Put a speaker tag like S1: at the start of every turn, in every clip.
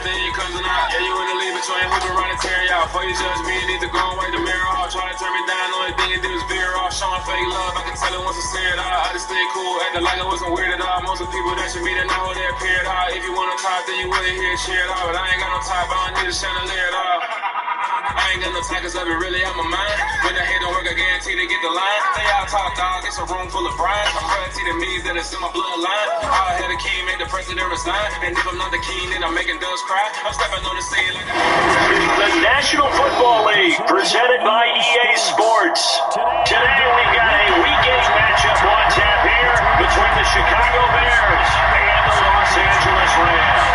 S1: then you comes out. Yeah, you in the lead between hooping around and tearing y'all. Before you judge me, you need to go and wipe the mirror off. Try to turn me down, only thing you did was veer off. Showing fake love, I can tell it once I see it all. I just stay cool, acting like I wasn't weird at all. Most of the people that you meet and know they appeared hard. If you want to talk, then you wouldn't hear shit at all. But I ain't got no top, I don't need a chandelier at all. I ain't got no talkers of it really on my mind. When the hate don't work, I guarantee to get the line. They all talk, dog, it's a room full of Brian. I'm royalty to me, that it's in my bloodline. All had a king, make the president resign. And if I'm not the king, then I'm making doves cry. I'm stepping on the scene like
S2: the National Football League, presented by EA Sports. Today we've got a weekend matchup on tap here between the Chicago Bears and the Los Angeles Rams.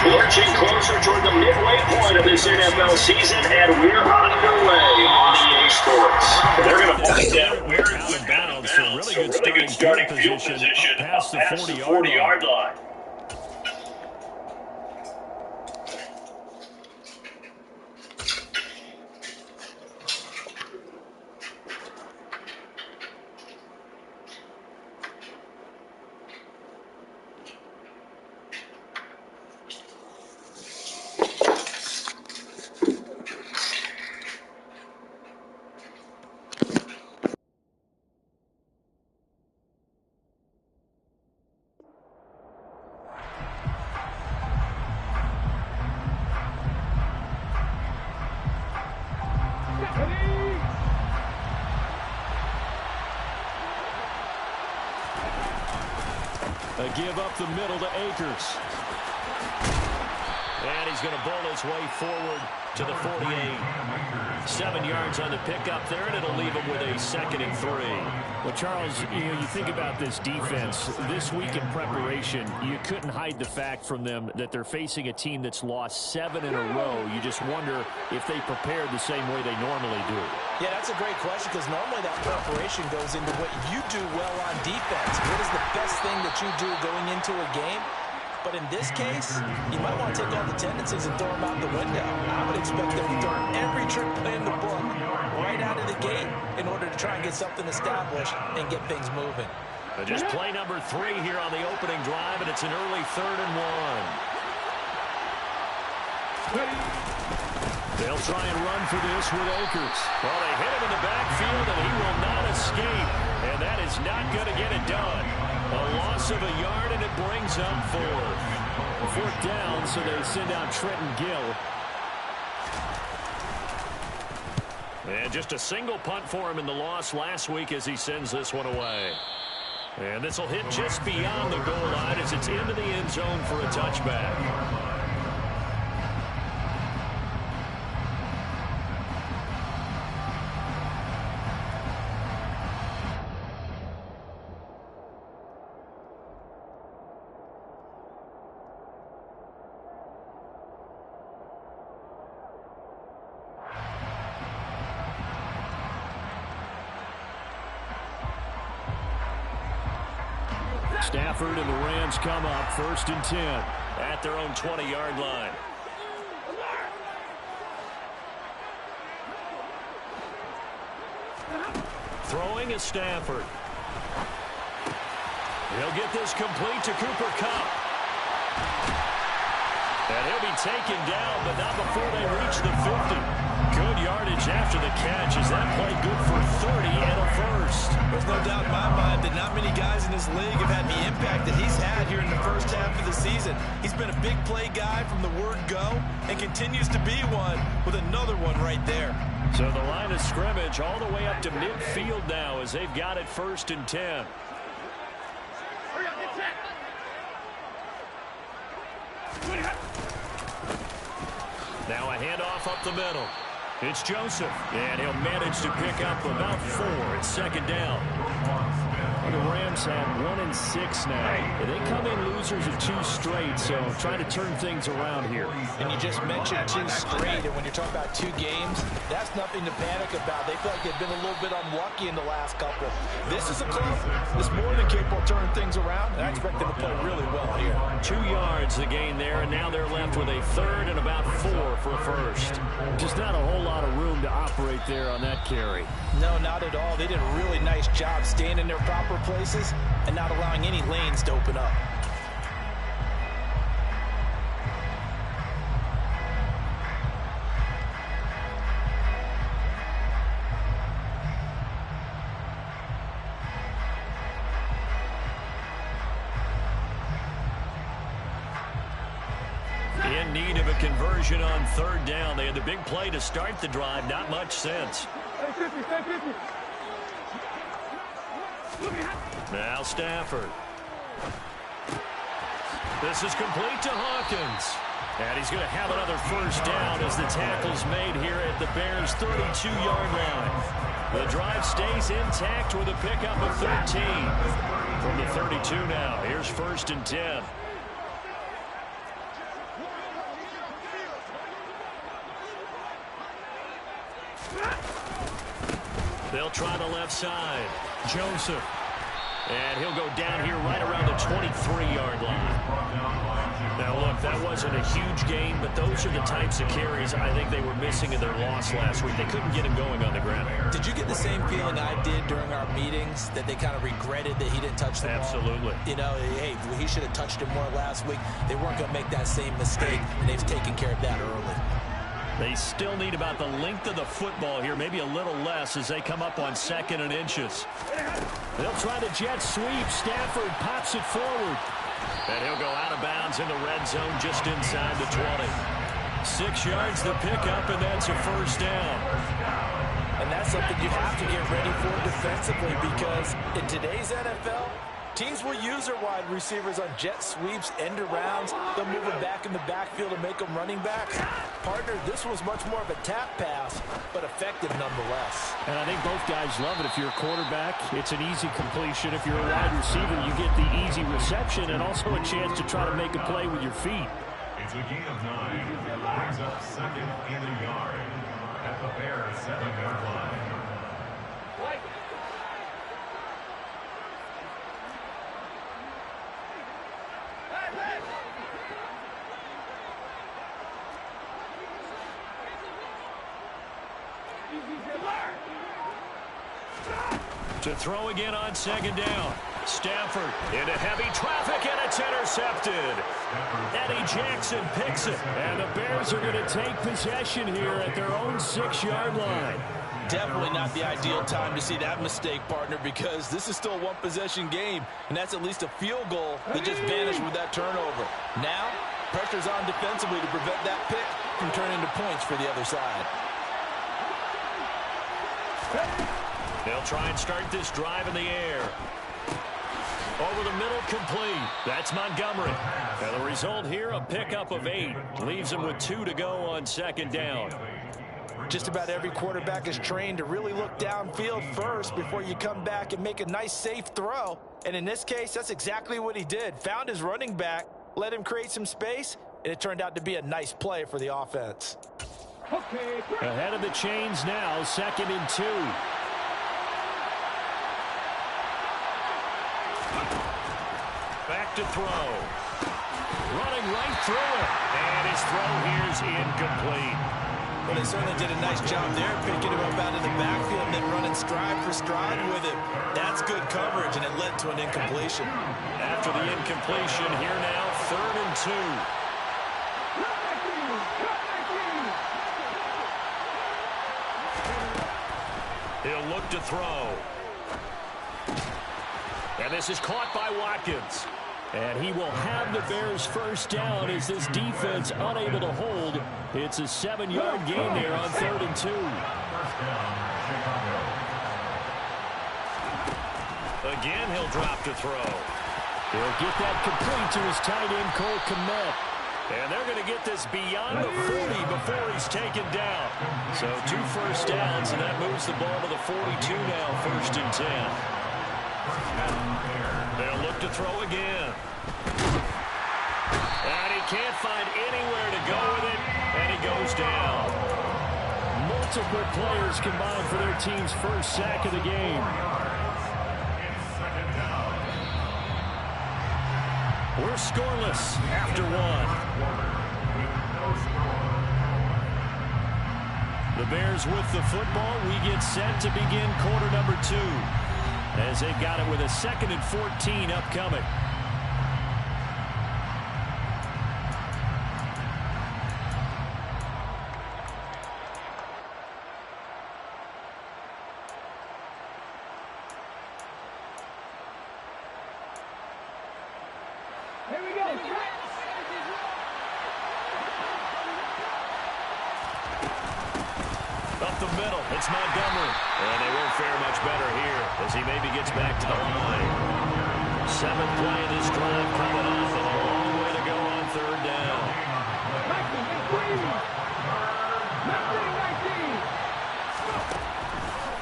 S2: Lurching closer toward the midway point of this NFL season, and we're underway on EA Sports. They're going to point down where it's out of bounds, so really good starting field position past the 40-yard line.
S3: They give up the middle to Akers. And he's going to bowl his way forward to the 48. 7 yards on the pickup there, and it'll leave him with a 2nd and 3.
S4: Well, Charles, you think about this defense. This week in preparation, you couldn't hide the fact from them that they're facing a team that's lost 7 in a row. You just wonder if they prepared the same way they normally do.
S5: Yeah, that's a great question, because normally that preparation goes into what you do well on defense. What is the best thing that you do going into a game? But in this case, you might want to take all the tendencies and throw them out the window. I would expect them to throw every trick play in the book right out of the gate in order to try and get something established and get things moving.
S3: Just play number 3 here on the opening drive, and it's an early 3rd and 1. They'll try and run for this with Akers. Well, they hit him in the backfield, and he will not escape. And that is not going to get it done. A loss of a yard, and it brings up 4th.
S4: 4th down, so they send out Trenton Gill.
S3: And just a single punt for him in the loss last week as he sends this one away. And this will hit just beyond the goal line as it's into the end zone for a touchback.
S4: Stafford and the Rams come up 1st and 10
S3: at their own 20-yard line. Throwing is Stafford. He'll get this complete to Cooper Kupp. And he'll be taken down, but not before they reach the 50. Good yardage after the catch as that play good for 30 and a first.
S5: There's no doubt in my mind that not many guys in this league have had the impact that he's had here in the first half of the season. He's been a big play guy from the word go and continues to be one with another one right there.
S3: So the line of scrimmage all the way up to midfield now as they've got it 1st and 10.
S4: Now a handoff up the middle. It's Joseph, and he'll manage to pick up about 4 at second down. The Rams have 1-6 now. They come in losers of 2 straight, so trying to turn things around here.
S5: And you just mentioned 2 straight, and when you're talking about 2 games, that's nothing to panic about. They feel like they've been a little bit unlucky in the last couple. This is a club that's more than capable of turning things around, and I expect them to play really well here.
S4: 2 yards the gain there, and now they're left with a 3rd and about 4 for a first. Just not a whole lot of room to operate there on that carry.
S5: No, not at all. They did a really nice job staying in their proper places and not allowing any lanes to open up.
S4: In need of a conversion on 3rd down. They had the big play to start the drive. Not much sense. Now Stafford. This is complete to Hawkins. And he's going to have another first down as the tackle's made here at the Bears' 32-yard line. The drive stays intact with a pickup of 13. From the 32 now, here's 1st and 10. They'll try the left side. Joseph. And he'll go down here right around the 23-yard line. Now, look, that wasn't a huge gain, but those are the types of carries I think they were missing in their loss last week. They couldn't get him going on the ground.
S5: Did you get the same feeling I did during our meetings, that they kind of regretted that he didn't touch the ball?
S4: Absolutely.
S5: You know, hey, he should have touched it more last week. They weren't going to make that same mistake, and they've taken care of that early.
S4: They still need about the length of the football here, maybe a little less as they come up on 2nd and inches. They'll try the jet sweep. Stafford pops it forward. And he'll go out of bounds in the red zone just inside the 20. 6 yards to pick up, and that's a first down.
S5: And that's something you have to get ready for defensively, because in today's NFL, teams will use their wide receivers on jet sweeps, end arounds. They'll move them back in the backfield and make them running backs. Partner, this was much more of a tap pass, but effective nonetheless.
S4: And I think both guys love it. If you're a quarterback, it's an easy completion. If you're a wide receiver, you get the easy reception and also a chance to try to make a play with your feet.
S6: It's a gain of 9. Brings up 2nd and a yard at the Bears' 7-yard line.
S4: To throw again on 2nd down. Stafford into heavy traffic, and it's intercepted. Eddie Jackson picks it, and the Bears are going to take possession here at their own 6-yard line.
S5: Definitely not the ideal time to see that mistake, partner, because this is still a one-possession game, and that's at least a field goal that just vanished with that turnover. Now, pressure's on defensively to prevent that pick from turning into points for the other side.
S4: They'll try and start this drive in the air. Over the middle, complete. That's Montgomery. And the result here, a pickup of 8. Leaves him with 2 to go on 2nd down.
S5: Just about every quarterback is trained to really look downfield first before you come back and make a nice, safe throw. And in this case, that's exactly what he did. Found his running back, let him create some space, and it turned out to be a nice play for the offense.
S4: Ahead of the chains now, 2nd and 2. Back to throw. Running right through it. And his throw here's incomplete.
S5: Well, they certainly did a nice job there, picking him up out of the backfield and then running stride for stride with him. That's good coverage, and it led to an incompletion.
S4: After the incompletion, here now, 3rd and 2. He'll look to throw. And this is caught by Watkins. And he will have the Bears' first down as this defense unable to hold. It's a 7-yard gain there on 3rd and 2. Again, he'll drop to throw. He'll get that complete to his tight end, Cole Kmet. And they're going to get this beyond the 40 before he's taken down. So 2 first downs, and that moves the ball to the 42 now, 1st and 10. They'll look to throw again. And he can't find anywhere to go with it, and he goes down. Multiple players combined for their team's first sack of the game. We're scoreless after 1. The Bears with the football. We get set to begin quarter number 2 as they've got it with a 2nd and 14 upcoming.
S3: Up the middle, it's Montgomery. And they won't fare much better here as he maybe gets back to the line. 7th play of this drive coming off, and a long way to go on 3rd down.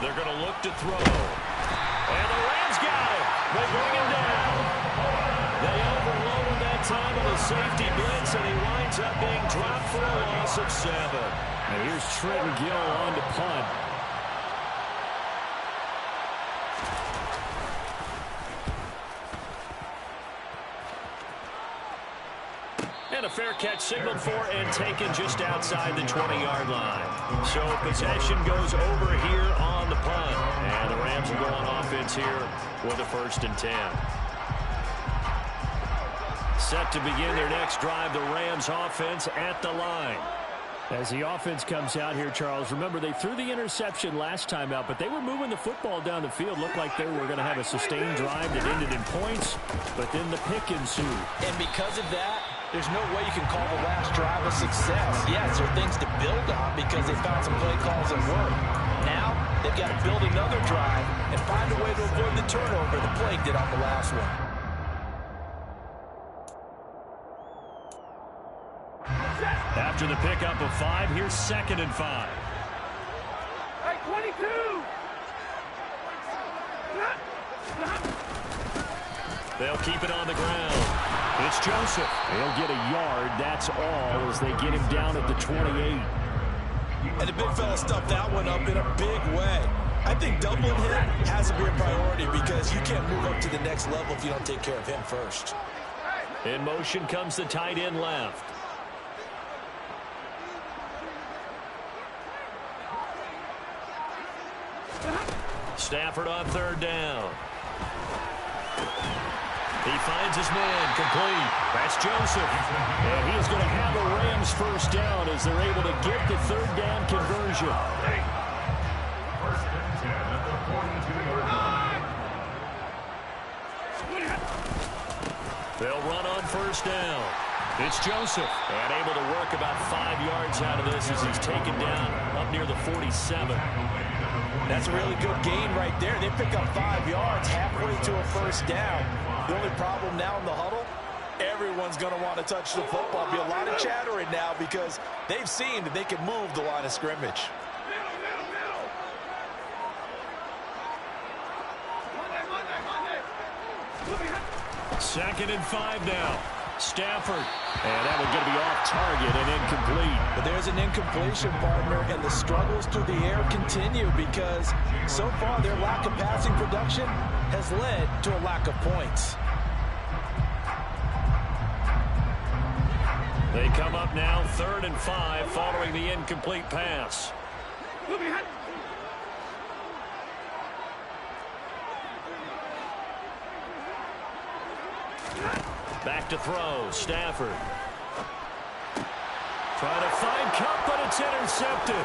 S3: They're going to look to throw. And the Rams got it. They bring him down. They overloaded that time on a safety blitz, and he winds up being dropped for a loss of 7.
S4: And here's Trenton Gill on to punt.
S3: And a fair catch signaled for and taken just outside the 20-yard line. So possession goes over here on the punt. And the Rams will go on offense here with a 1st and 10. Set to begin their next drive, the Rams offense at the line.
S4: As the offense comes out here, Charles, remember they threw the interception last time out, but they were moving the football down the field. Looked like they were going to have a sustained drive that ended in points, but then the pick ensued.
S5: And because of that, there's no way you can call the last drive a success. Yes, there are things to build on because they found some play calls that work. Now, they've got to build another drive and find a way to avoid the turnover the plague did on the last one.
S3: After the pickup of 5, here's 2nd and 5.
S1: Hey, 22!
S3: They'll keep it on the ground. It's Joseph.
S4: They'll get a yard, that's all, as they get him down at the 28.
S5: And the big fella stuffed that one up in a big way. I think doubling him has to be a priority because you can't move up to the next level if you don't take care of him first.
S3: In motion comes the tight end left. Stafford on 3rd down. He finds his man, complete. That's Joseph.
S4: And he is going to have a Rams 1st down as they're able to get the 3rd down conversion.
S6: 1st and 10 at the 42-yard line.
S3: They'll run on 1st down. It's Joseph. And able to work about 5 yards out of this as he's taken down up near the 47.
S5: That's a really good gain right there. They pick up 5 yards halfway to a 1st down. The only problem now in the huddle, everyone's going to want to touch the football. Be a lot of chattering now because they've seen that they can move the line of scrimmage.
S3: 2nd and 5 now. Stafford. And that one going to be off target and incomplete.
S5: But there's an incompletion, partner, and the struggles through the air continue because so far their lack of passing production has led to a lack of points.
S3: They come up now 3rd and 5 following the incomplete pass. Back to throw, Stafford. Trying to find Kupp, but it's intercepted.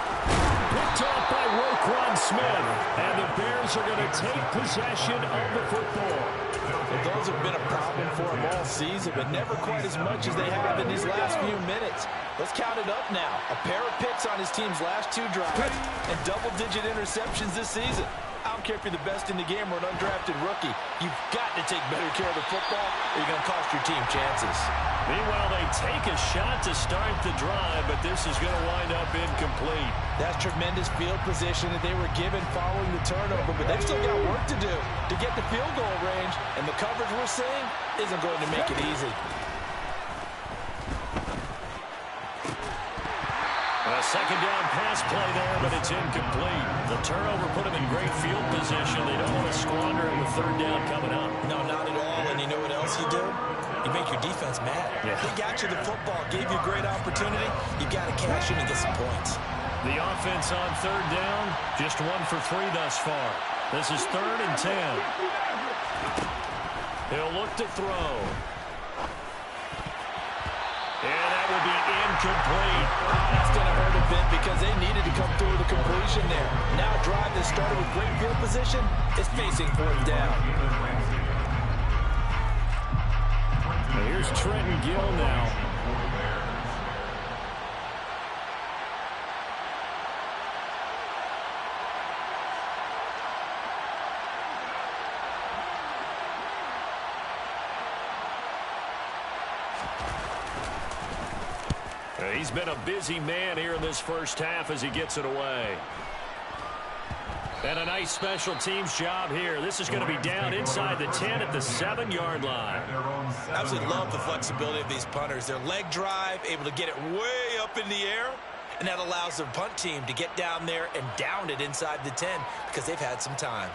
S3: Picked off by Roquan Smith. And the Bears are going to take possession of the football.
S5: Well, those have been a problem for him all season, but never quite as much as they have in these last few minutes. Let's count it up now. A pair of picks on his team's last 2 drives and double-digit interceptions this season. I don't care if you're the best in the game or an undrafted rookie. You've got to take better care of the football or you're going to cost your team chances.
S4: Meanwhile, they take a shot to start the drive, but this is going to wind up incomplete.
S5: That's tremendous field position that they were given following the turnover, but they've still got work to do to get the field goal range, and the coverage we're seeing isn't going to make it easy.
S4: A second down pass play there, but it's incomplete. The turnover put them in great field position. They don't want to squander it with third down coming up.
S5: No, not at all, and you know what else you do? You make your defense mad.
S4: Yeah.
S5: They got you the football, gave you a great opportunity. You got to cash in and get some points.
S4: The offense on third down, just 1 for 3 thus far. This is 3rd and 10. He'll look to throw. And that will be incomplete.
S5: That's going to hurt a bit because they needed to come through with a completion there. Now a drive that started with great field position is facing 4th down.
S4: And here's Trenton Gill now. He's been a busy man here in this first half as he gets it away. And a nice special teams job here. This is going to be down inside the 10 at the 7-yard line.
S5: I absolutely love the flexibility of these punters. Their leg drive, able to get it way up in the air, and that allows their punt team to get down there and down it inside the 10 because they've had some time.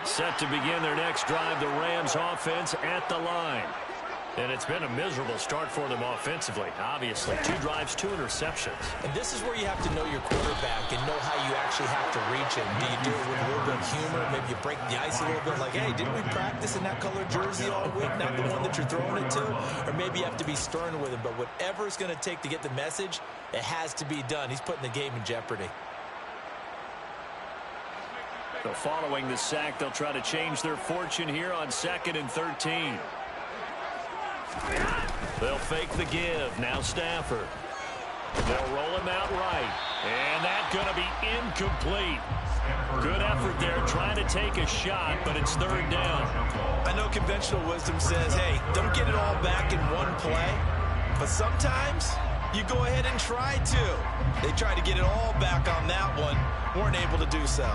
S4: Set to begin their next drive, the Rams offense at the line. And it's been a miserable start for them offensively. Obviously, 2 drives, 2 interceptions.
S5: And this is where you have to know your quarterback and know how you actually have to reach him. Do you do it with a little bit of humor? Maybe you break the ice a little bit like, hey, didn't we practice in that color jersey all week, not the one that you're throwing it to? Or maybe you have to be stern with him. But whatever it's going to take to get the message, it has to be done. He's putting the game in jeopardy.
S4: So following the sack, they'll try to change their fortune here on 2nd and 13. They'll fake the give. Now Stafford. They'll roll him out right. And that's going to be incomplete. Good effort there trying to take a shot, but it's 3rd down.
S5: I know conventional wisdom says, hey, don't get it all back in one play. But sometimes you go ahead and try to. They tried to get it all back on that one. Weren't able to do so.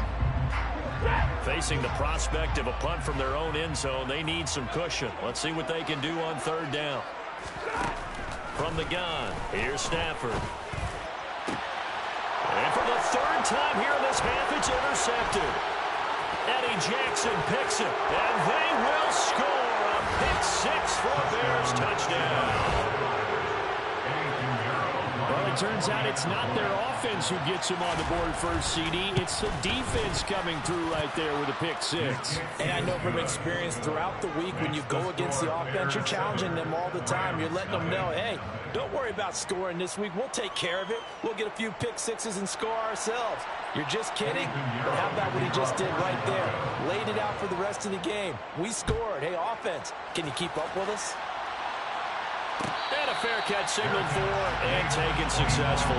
S4: Facing the prospect of a punt from their own end zone, they need some cushion. Let's see what they can do on 3rd down. From the gun, here's Stafford. And for the 3rd time here in this half, it's intercepted. Eddie Jackson picks it, and they will score a pick 6 for a Bears touchdown. Well, it turns out it's not their offense who gets him on the board first, CD. It's the defense coming through right there with a pick 6.
S5: And I know from experience throughout the week when you go against the offense, you're challenging them all the time. You're letting them know, hey, don't worry about scoring this week. We'll take care of it. We'll get a few pick 6s and score ourselves. You're just kidding? But how about what he just did right there? Laid it out for the rest of the game. We scored. Hey, offense, can you keep up with us?
S4: And a fair catch signaled for and taken successfully.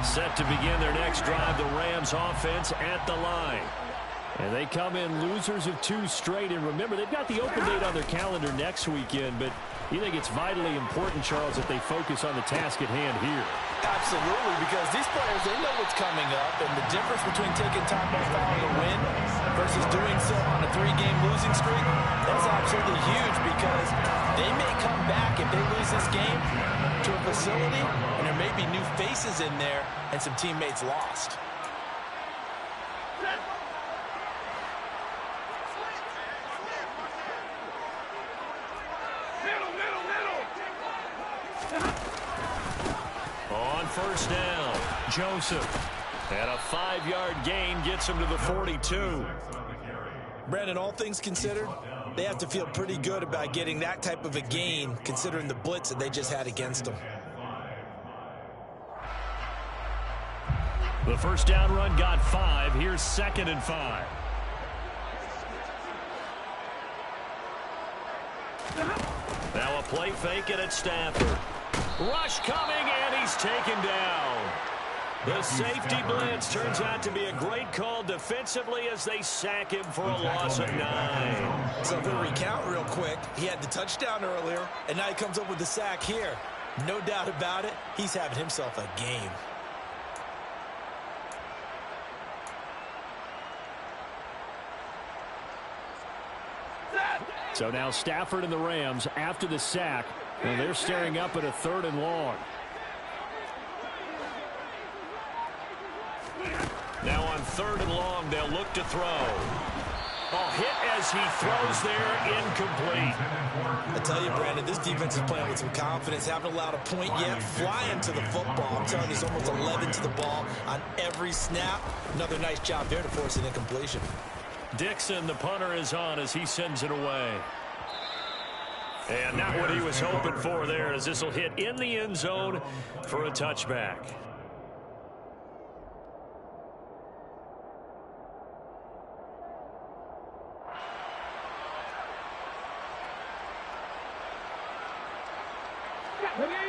S4: Set to begin their next drive, the Rams offense at the line. And they come in losers of 2 straight. And remember, they've got the open date on their calendar next weekend, but you think it's vitally important, Charles, that they focus on the task at hand here?
S5: Absolutely, because these players, they know what's coming up, and the difference between taking time off following a win versus doing so on a 3-game losing streak, that's absolutely huge because they may come back if they lose this game to a facility, and there may be new faces in there and some teammates lost.
S4: On 1st down, Joseph. And a 5-yard gain gets him to the 42.
S5: Brandon, all things considered, They have to feel pretty good about getting that type of a gain, considering the blitz that they just had against them.
S4: The first down run got 5. Here's 2nd and 5. Now a play fake and it's Stafford. Rush coming, and he's taken down. The safety blitz turns out to be a great call defensively as they sack him for a loss of 9.
S5: So if we recount real quick, he had the touchdown earlier, and now he comes up with the sack here. No doubt about it, he's having himself a game.
S4: So now Stafford and the Rams after the sack, and they're staring up at a 3rd and long. Now on 3rd and long, they'll look to throw. Hit as he throws there, incomplete.
S5: I tell you, Brandon, this defense is playing with some confidence. Haven't allowed a point yet. Flying to the football. I'm telling you, there's almost 11 to the ball on every snap. Another nice job there to force an incompletion.
S4: Dixon, the punter, is on as he sends it away. And not what he was hoping for there, as this will hit in the end zone for a touchback.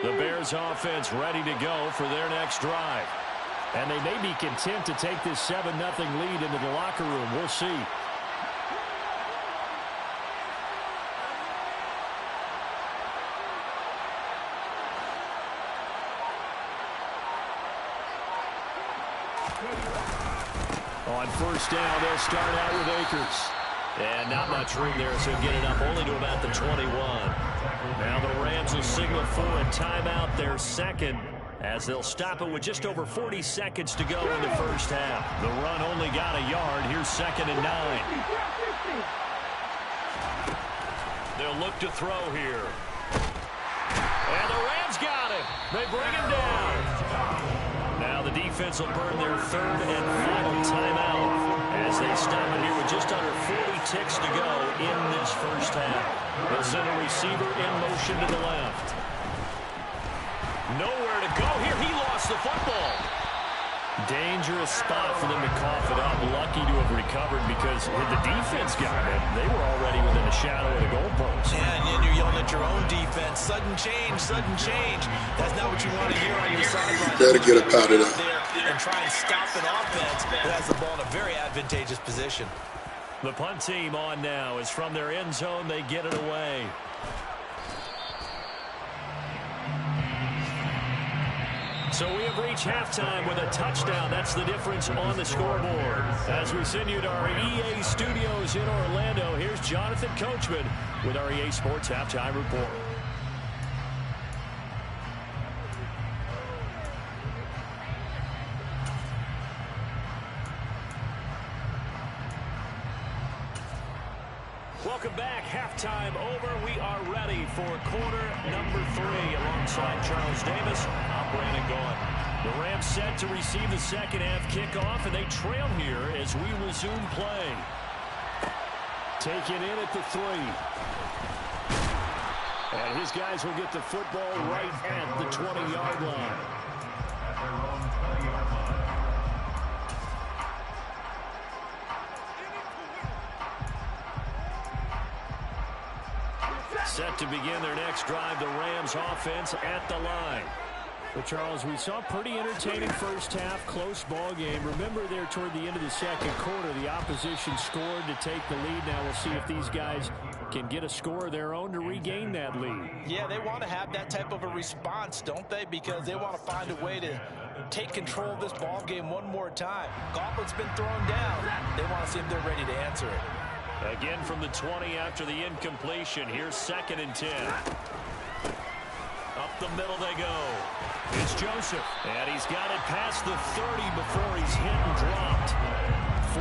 S4: The Bears offense ready to go for their next drive. And they may be content to take this 7-0 lead into the locker room. We'll see. On first down, they'll start out with Akers. And not much room there, so get it up only to about the 21. Now the Rams will signal for a timeout, their 2nd, as they'll stop it with just over 40 seconds to go in the first half. The run only got a yard. Here's 2nd and 9. They'll look to throw here. And the Rams got him. They bring him down. Now the defense will burn their 3rd and final timeout as they stop it here with just under 40 ticks to go in this first half. They'll send a receiver in motion to the left. Nowhere to go here. He lost the football. Dangerous spot for them to cough it up. Lucky to have recovered because when the defense got it, they were already within a shadow of the goalpost.
S5: Yeah, and then you're yelling at your own defense. Sudden change, sudden change. That's not what you want to hear on your sideline.
S7: Better get it out of there.
S5: And try and stop an offense that has the ball in a very advantageous position.
S4: The punt team on now is from their end zone. They get it away. So we have reached halftime with a touchdown. That's the difference on the scoreboard. As we send you to our EA studios in Orlando, here's Jonathan Coachman with our EA Sports Halftime Report. Welcome back. Halftime over. We are ready for quarter number 3. Alongside Charles Davis, I'm Brandon Gaudin. The Rams set to receive the second half kickoff, and they trail here as we resume play. Taken in at the 3. And his guys will get the football right at the 20-yard line. Set to begin their next drive, the Rams offense at the line. But Charles, we saw a pretty entertaining first half, close ball game. Remember there toward the end of the second quarter, the opposition scored to take the lead. Now we'll see if these guys can get a score of their own to regain that lead.
S5: Yeah, they want to have that type of a response, don't they? Because they want to find a way to take control of this ball game one more time. Gauntlet's been thrown down. They want to see if they're ready to answer it.
S4: Again from the 20 after the incompletion. Here's 2nd and 10. Up the middle they go. It's Joseph. And he's got it past the 30 before he's hit and dropped.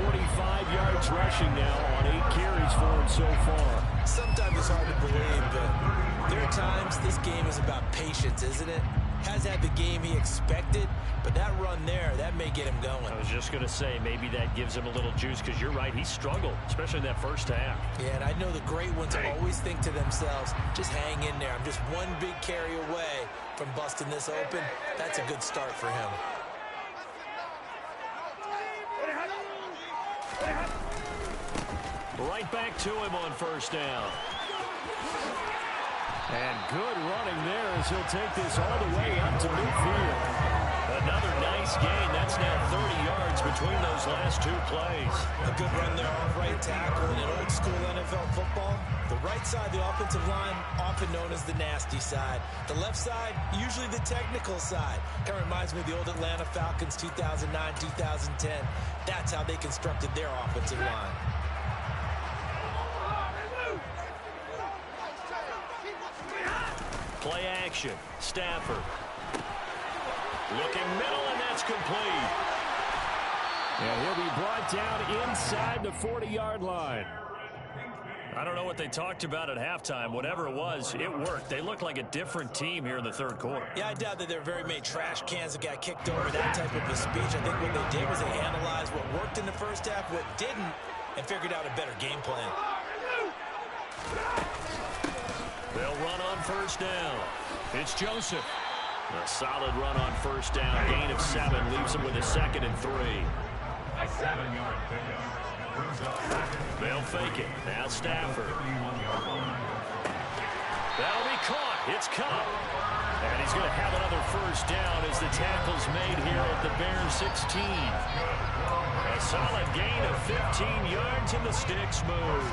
S4: 45 yards rushing now on 8 carries for him so far.
S5: Sometimes it's hard to believe, but there are times this game is about patience, isn't it? has had the game he expected, but that run there, that may get him going.
S4: I was just going to say, maybe that gives him a little juice, because you're right, he struggled, especially in that first half.
S5: Yeah, and I know the great ones always think to themselves, just hang in there. I'm just one big carry away from busting this open. That's a good start for him.
S4: Right back to him on first down. And good running there as he'll take this all the way up to midfield. Another nice gain. That's now 30 yards between those last two plays.
S5: A good run there off right tackle in an old school NFL football. The right side, the offensive line, often known as the nasty side. The left side, usually the technical side. Kind of reminds me of the old Atlanta Falcons 2009, 2010. That's how they constructed their offensive line.
S4: Play action. Stafford. Looking middle, and that's complete. And he'll be brought down inside the 40-yard line. I don't know what they talked about at halftime. Whatever it was, it worked. They looked like a different team here in the third quarter.
S5: Yeah, I doubt that there are very many trash cans that got kicked over, that type of a speech. I think what they did was they analyzed what worked in the first half, what didn't, and figured out a better game plan.
S4: They'll run on first down. It's Joseph. A solid run on first down. Gain of 7 leaves him with a 2nd and 3.
S6: A 7-yard pickup.
S4: They'll fake it. Now Stafford. That'll be caught. It's caught. And he's going to have another first down as the tackle's made here at the Bears 16. A solid gain of 15 yards and the sticks move.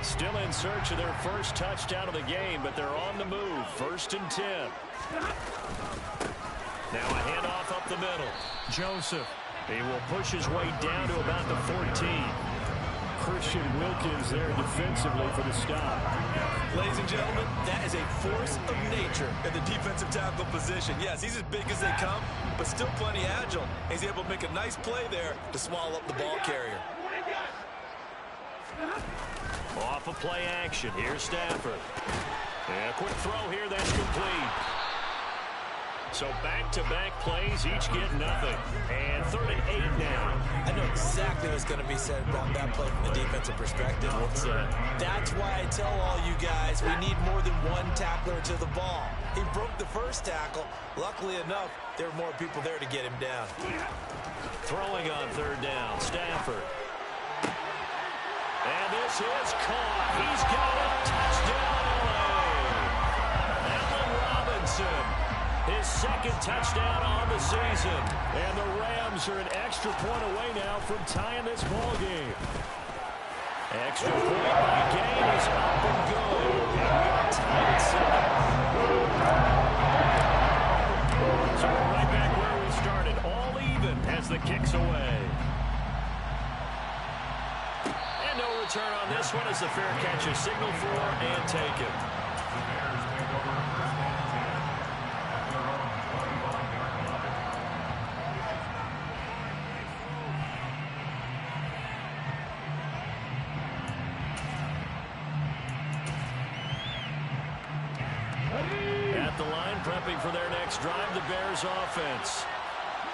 S4: Still in search of their first touchdown of the game, but they're on the move. 1st and 10. Now a handoff up the middle. Joseph. He will push his way down to about the 14. Christian Wilkins there defensively for the stop.
S5: Ladies and gentlemen, that is a force of nature at the defensive tackle position. Yes, he's as big as they come, but still plenty agile. He's able to make a nice play there to swallow up the ball carrier.
S4: Off of play action. Here's Stafford. And a quick throw here. That's complete. So back-to-back plays, each get nothing. And 3rd and 8 now.
S5: I know exactly what's going to be said about that play from the defensive perspective.
S4: What's that?
S5: That's why I tell all you guys we need more than one tackler to the ball. He broke the first tackle. Luckily enough, there were more people there to get him down.
S4: Throwing on 3rd down. Stafford. And this is caught. He's got a touchdown. Allen Robinson, his 2nd touchdown on the season. And the Rams are an extra point away now from tying this ball game. Extra point by Gain is up and good. And we are tied at 7. So we're right back where we started. All even as the kick's away. Return on this one as the fair catch is signaled for and taken. At the line, prepping for their next drive, the Bears offense.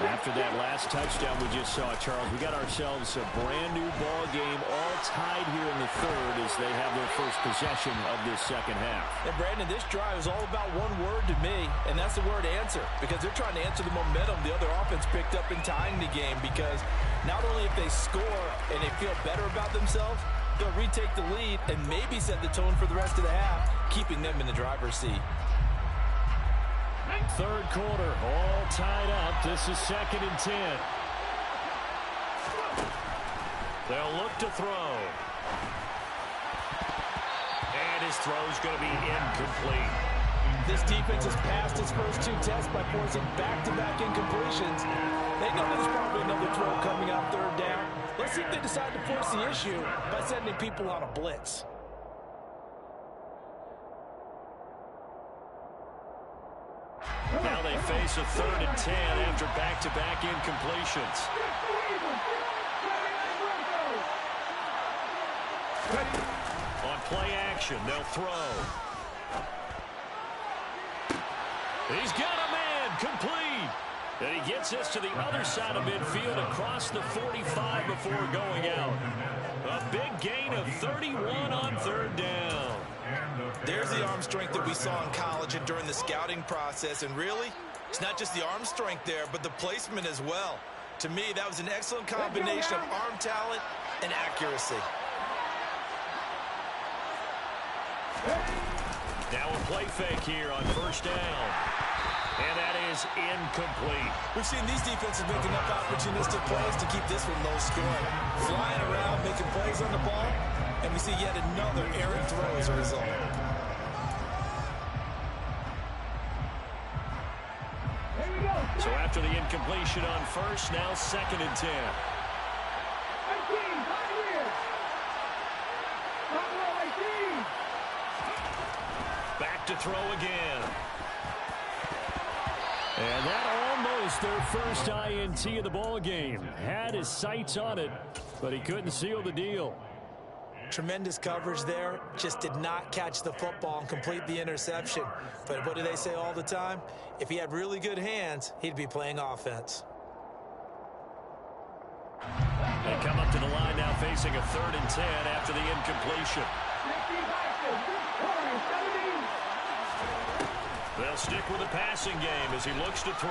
S4: After that last touchdown we just saw, Charles, we got ourselves a brand new ball game, all tied here in the 3rd as they have their first possession of this 2nd half.
S5: And Brandon, this drive is all about one word to me, and that's the word answer, because they're trying to answer the momentum the other offense picked up in tying the game, because not only if they score and they feel better about themselves, they'll retake the lead and maybe set the tone for the rest of the half, keeping them in the driver's seat.
S4: 3rd quarter, all tied up. This is 2nd and 10. They'll look to throw. And his throw's going to be incomplete.
S5: This defense has passed its first 2 tests by forcing back-to-back incompletions. They know there's probably another throw coming on 3rd down. Let's see if they decide to force the issue by sending people on a blitz.
S4: Now they face a 3rd and 10 after back-to-back incompletions. On play action, they'll throw. He's got a man, complete. And he gets this to the other side of midfield across the 45 before going out. A big gain of 31 on 3rd down.
S5: There's the arm strength that we saw in college and during the scouting process. And really, it's not just the arm strength there, but the placement as well. To me, that was an excellent combination of arm talent and accuracy.
S4: Now a play fake here on 1st down. And that is incomplete.
S5: We've seen these defenses make enough opportunistic plays to keep this one low scoring. Flying around, making plays on the ball, and we see yet another errant throw as a result.
S4: So after the incompletion on 1st, now 2nd and 10. Back to throw again. And that almost their first INT of the ball game. Had his sights on it, but he couldn't seal the deal.
S5: Tremendous coverage there. Just did not catch the football and complete the interception. But what do they say all the time? If he had really good hands, he'd be playing offense.
S4: They come up to the line now facing a 3rd and 10 after the incompletion. They'll stick with the passing game as he looks to throw.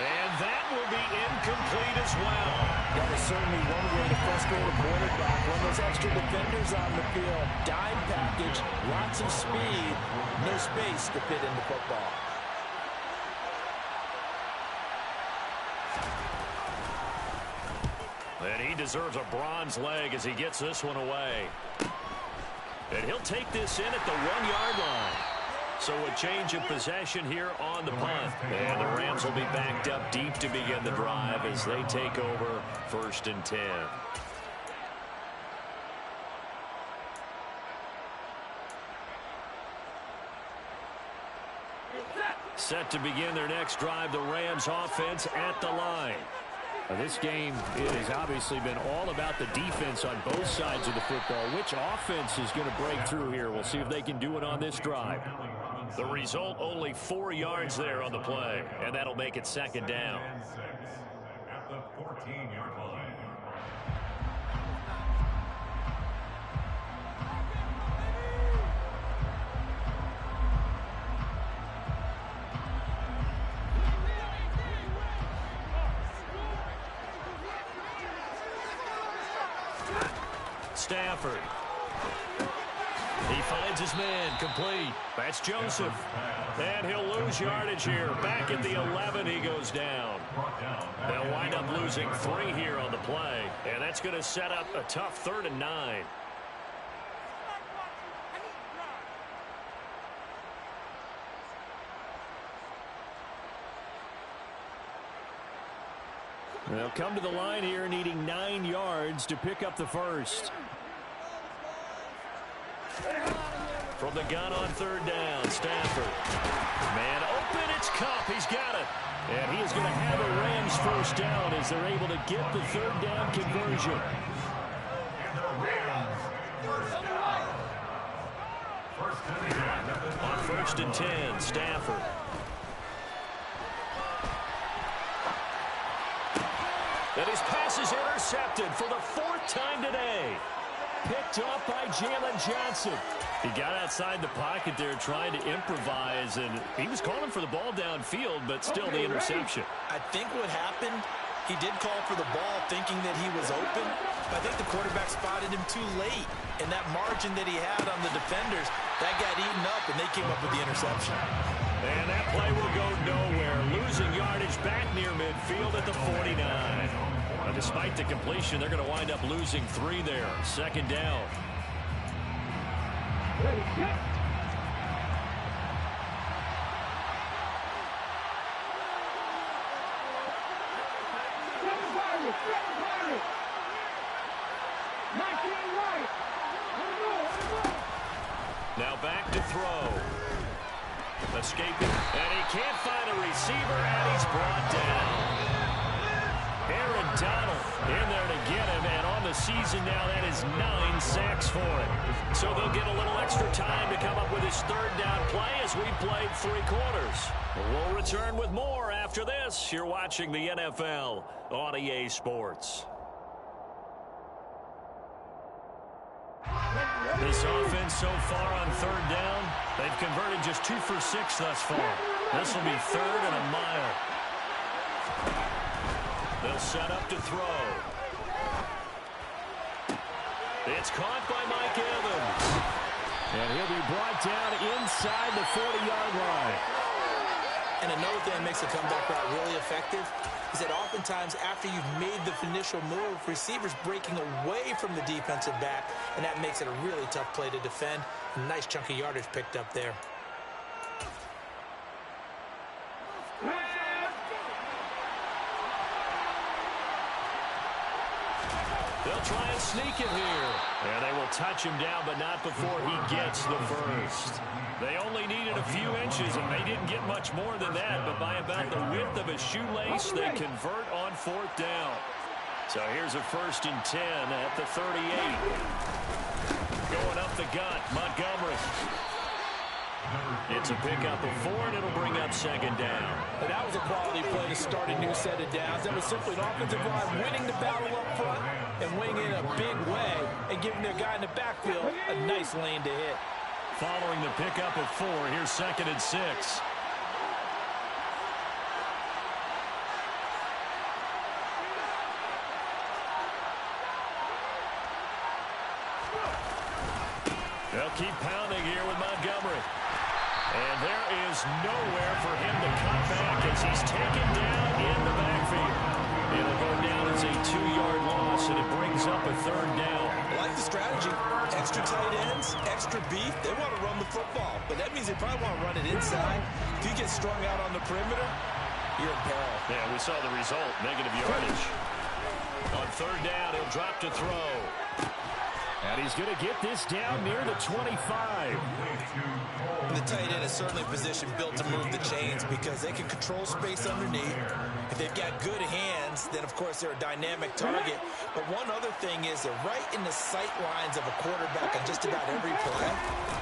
S4: And that will be incomplete as well.
S5: That is certainly one way to frustrate a quarterback. When those extra defenders on the field, dime package, lots of speed, no space to fit into football.
S4: And he deserves a bronze leg as he gets this one away. And he'll take this in at the 1-yard line. So a change of possession here on the punt. And the Rams will be backed up deep to begin the drive as they take over 1st and 10. Set to begin their next drive, the Rams offense at the line.
S7: This game has obviously been all about the defense on both sides of the football. Which offense is going to break through here? We'll see if they can do it on this drive.
S4: The result, only 4 yards there on the play, and that'll make it 2nd down.
S6: At the 14-yard line.
S4: Stafford. He finds his man, complete. That's Joseph. And he'll lose yardage here. Back at the 11, he goes down. They'll wind up losing 3 here on the play. And that's going to set up a tough 3rd and 9.
S7: They'll come to the line here needing 9 yards to pick up the first.
S4: From the gun on 3rd down, Stafford. Man open, it's Kupp. He's got it. And he is going to have a Rams first down as they're able to get the 3rd down conversion. On 1st and 10, Stafford. And his pass is intercepted for the 4th time today. Picked up by Jalen Johnson. He got outside the pocket there trying to improvise, and he was calling for the ball downfield, but still the interception.
S5: I think what happened, he did call for the ball thinking that he was open. I think the quarterback spotted him too late, and that margin that he had on the defenders, that got eaten up, and they came up with the interception.
S4: And that play will go nowhere. Losing yardage back near midfield at the 49. Now, despite the completion, they're going to wind up losing 3 there. 2nd down. Now back to throw.
S7: Escaping, and he can't find a receiver, and he's brought down. Aaron Donald in there to get him, and on the season now, that is 9 sacks for him. So they'll get a little extra time to come up with his third down play as we played 3 quarters. We'll return with more after this. You're watching the NFL on EA Sports. This offense so far on third down, they've converted just 2 for 6 thus far. This will be 3rd and a mile. They'll set up to throw. It's caught by Mike Evans.
S4: And he'll be brought down inside the 40-yard line.
S5: And another thing that makes a comeback route really effective is that oftentimes after you've made the initial move, receivers breaking away from the defensive back, and that makes it a really tough play to defend. A nice chunk of yardage picked up there.
S7: They'll try and sneak it here. And they will touch him down, but not before he gets the first. They only needed a few inches, and they didn't get much more than that. But by about the width of a shoelace, they convert on 4th down. So here's a 1st and 10 at the 38. Going up the gut, Montgomery. It's a pickup of 4, and it'll bring up 2nd down.
S5: And that was a quality play to start a new set of downs. That was simply an offensive line winning the battle up front and winning in a big way and giving their guy in the backfield a nice lane to hit.
S7: Following the pickup of 4, here's 2nd and 6. They'll keep pounding here with Montgomery. And there is nowhere for him to cut back as he's taken down in the backfield. It'll go down as a 2-yard loss, and it brings up a 3rd down.
S5: I like the strategy. Extra tight ends, extra beef. They want to run the football, but that means they probably want to run it inside. If you get strung out on the perimeter, you're in peril.
S7: Yeah, we saw the result, negative yardage. On 3rd down, he'll drop to throw.
S4: And he's going to get this down near the 25.
S5: And the tight end is certainly a position built to move the chains because they can control space underneath. If they've got good hands, then of course they're a dynamic target. But one other thing is they're right in the sight lines of a quarterback on just about every play.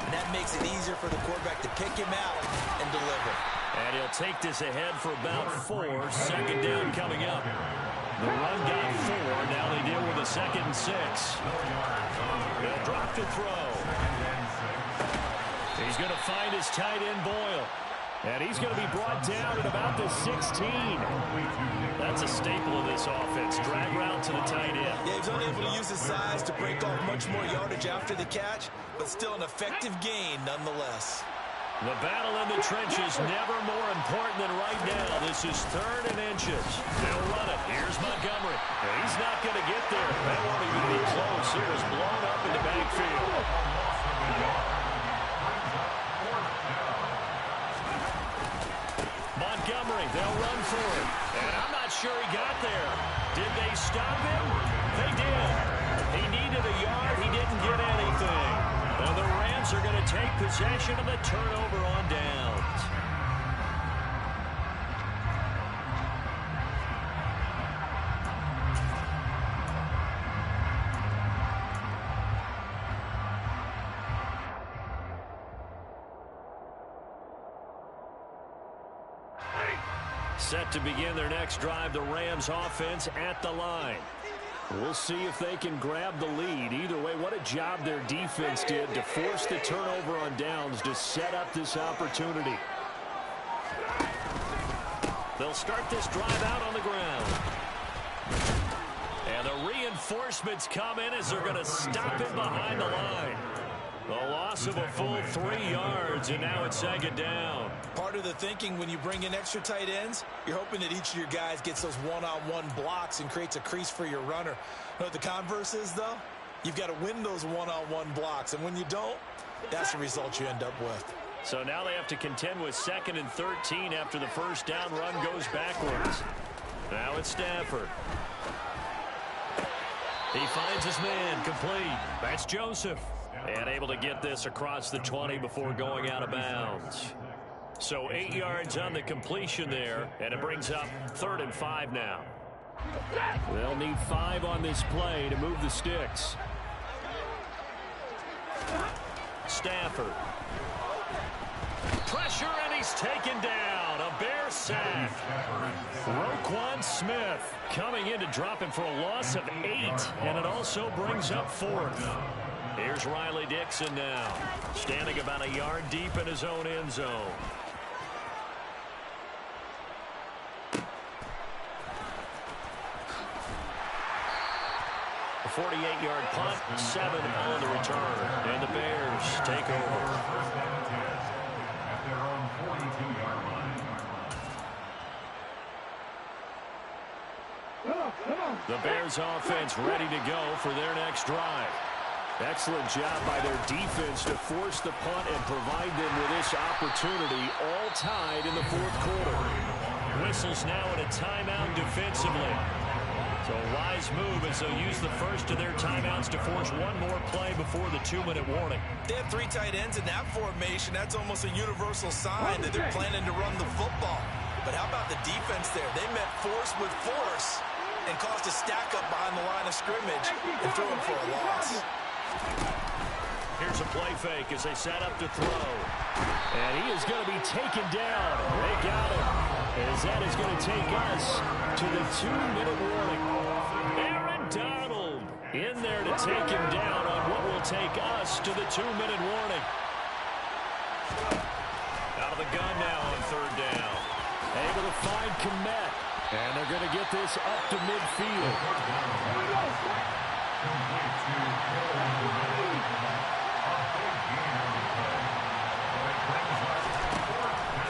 S5: And that makes it easier for the quarterback to pick him out and deliver.
S7: And he'll take this ahead for about 4. 2nd down coming up. The run got 4. Now they deal with a 2nd and 6. They'll drop to throw. He's going to find his tight end, Boyle.
S4: And he's going to be brought down at about the 16.
S7: That's a staple of this offense. Drag route to the tight end.
S5: Yeah, he's only able to use his size to break off much more yardage after the catch, but still an effective gain nonetheless.
S7: The battle in the trenches never more important than right now. This is 3rd and inches. They'll run it. Here's Montgomery. And he's not going to get there. That won't even be close. It was blown up in the backfield. Montgomery, they'll run for it. And I'm not sure he got there. Did they stop him? They did. He needed a yard. He didn't get anything. And the Rams are going to take possession of the turnover on downs. Set to begin their next drive, the Rams offense at the line. We'll see if they can grab the lead. Either way, what a job their defense did to force the turnover on downs to set up this opportunity. They'll start this drive out on the ground. And the reinforcements come in as they're going to stop him behind the line. The loss of a full 3 yards, and now it's 2nd down.
S5: Part of the thinking when you bring in extra tight ends, you're hoping that each of your guys gets those one-on-one blocks and creates a crease for your runner. You know what the converse is, though? You've got to win those one-on-one blocks, and when you don't, that's the result you end up with.
S7: So now they have to contend with 2nd and 13 after the 1st down run goes backwards. Now it's Stafford. He finds his man, complete. That's Joseph. And able to get this across the 20 before going out of bounds.
S4: So 8 yards on the completion there, and it brings up 3rd and 5 now. They'll need 5 on this play to move the sticks. Stafford. Pressure, and he's taken down. A Bear sack. Roquan Smith coming in to drop him for a loss of 8, and it also brings up 4th. Here's Riley Dixon now, standing about a yard deep in his own end zone. A 48-yard punt, 7 on the return, and the Bears take over.
S6: First down and 10 at their own 42-yard line.
S4: The Bears offense ready to go for their next drive. Excellent job by their defense to force the punt and provide them with this opportunity, all tied in the 4th quarter. Whistles now at a timeout defensively. So a wise move as they'll use the first of their timeouts to force one more play before the 2-minute warning.
S5: They have 3 tight ends in that formation. That's almost a universal sign that they're planning to run the football. But how about the defense there? They met force with force and caused a stack up behind the line of scrimmage and threw him for a loss.
S4: Here's a play fake as they set up to throw. And he is going to be taken down. They got him. As that is going to take us to the 2-minute warning. Aaron Donald in there to take him down on what will take us to the 2-minute warning. Out of the gun now on 3rd down. Able to find Kmet. And they're going to get this up to midfield.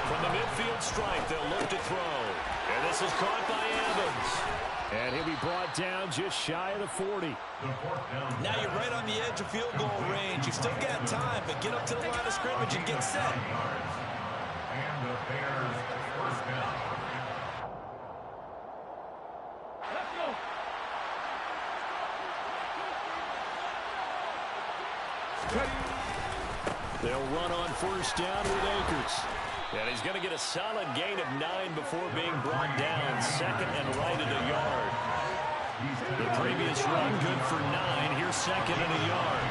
S4: From the midfield stripe, they'll look to throw. And this is caught by Evans. And he'll be brought down just shy of the 40.
S5: Now you're right on the edge of field goal range. You've still got time, but get up to the line of scrimmage and get set.
S6: And the Bears first down.
S4: They'll run on 1st down with Akers. And he's going to get a solid gain of 9 before being brought down. 2nd and right at a yard. The previous run good for 9. Here's 2nd and a yard.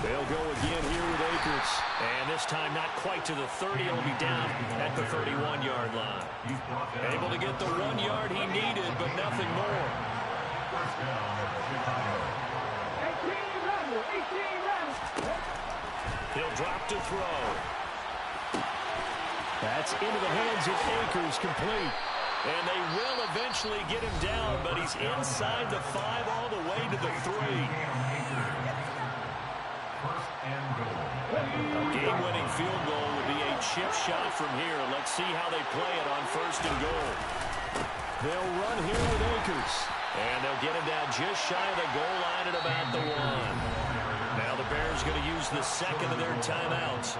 S4: They'll go again here with Akers. And this time not quite to the 30. He'll be down at the 31-yard line. Able to get the 1 yard he needed, but nothing more.
S6: First down, Chicago.
S4: He'll drop to throw. That's into the hands of Akers, complete. And they will eventually get him down, but he's inside the 5 all the way to the 3.
S6: First and goal.
S4: A game-winning field goal would be a chip shot from here. Let's see how they play it on 1st and goal. They'll run here with Akers. And they'll get him down just shy of the goal line at about the 1. Now the Bears going to use the 2nd of their timeouts,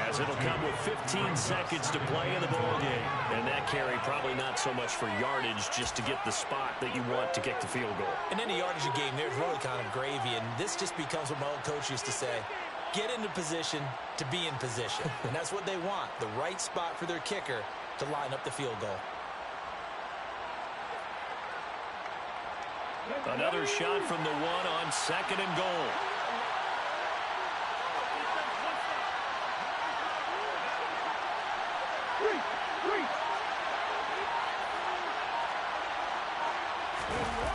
S4: as it'll come with 15 seconds to play in the ballgame. And that carry probably not so much for yardage, just to get the spot that you want to kick the field goal.
S5: In any yardage game, there's really kind of gravy, and this just becomes what my old coach used to say. Get into position to be in position. And that's what they want, the right spot for their kicker to line up the field goal.
S4: Another shot from the 1 on 2nd and goal.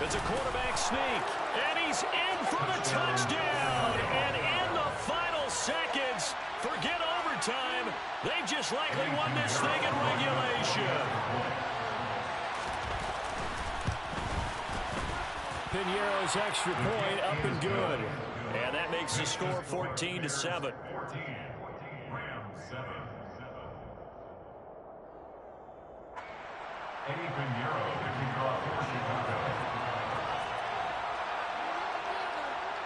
S4: It's a quarterback sneak, and he's in for the touchdown. And in the final seconds, forget overtime, they just likely won this thing in regulation. Piñeiro's extra point up and good. And that makes the score 14-7.
S6: 14. Rams 7. Eddie Piñeiro, the kickoff for Chicago.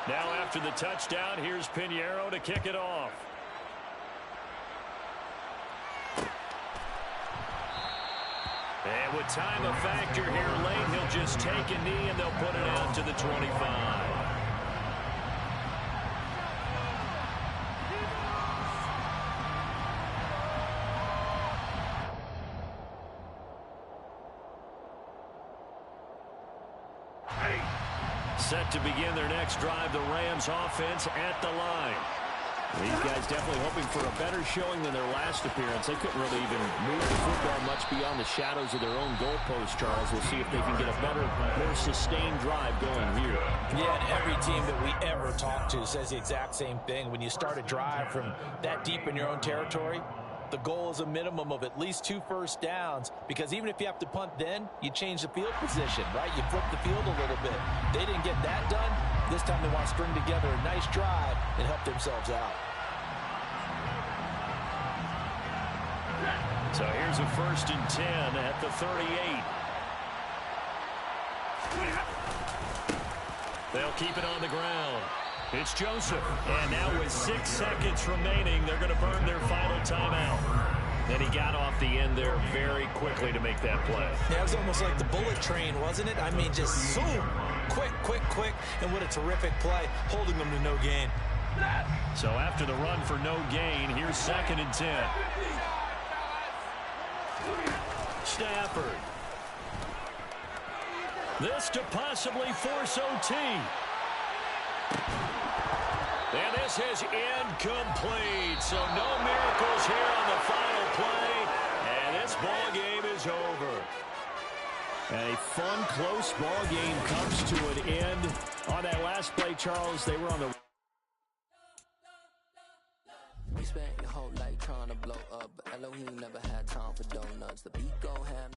S4: Now after the touchdown, here's Piñeiro to kick it off. And with time a factor here late, he'll just take a knee and they'll put it out to the 25.
S7: Set to begin their next drive, the Rams offense at the line.
S4: These guys definitely hoping for a better showing than their last appearance. They couldn't really even move the football much beyond the shadows of their own goalpost, Charles. We'll see if they can get a better, more sustained drive going here.
S5: Yeah, and every team that we ever talk to says the exact same thing. When you start a drive from that deep in your own territory, the goal is a minimum of at least 2 first downs, because even if you have to punt then, you change the field position, right? You flip the field a little bit. They didn't get that done. This time they want to string together a nice drive and help themselves out.
S7: So here's a 1st and 10 at the 38. They'll keep it on the ground. It's Joseph. And now with 6 seconds remaining, they're going to burn their final timeout. And he got off the end there very quickly to make that play.
S5: Yeah, it was almost like the bullet train, wasn't it? I mean, just zoom. Quick, quick, quick. And what a terrific play, holding them to no gain.
S7: So after the run for no gain, here's 2nd and 10. Stafford. This to possibly force OT. And this is incomplete. So no miracles here on the final play. And this ball game is over. A fun, close ball game comes to an end. On that last play, Charles, they were on the...
S8: You spent your whole life trying to blow up, but Elohim never had time for donuts. The beat go ham.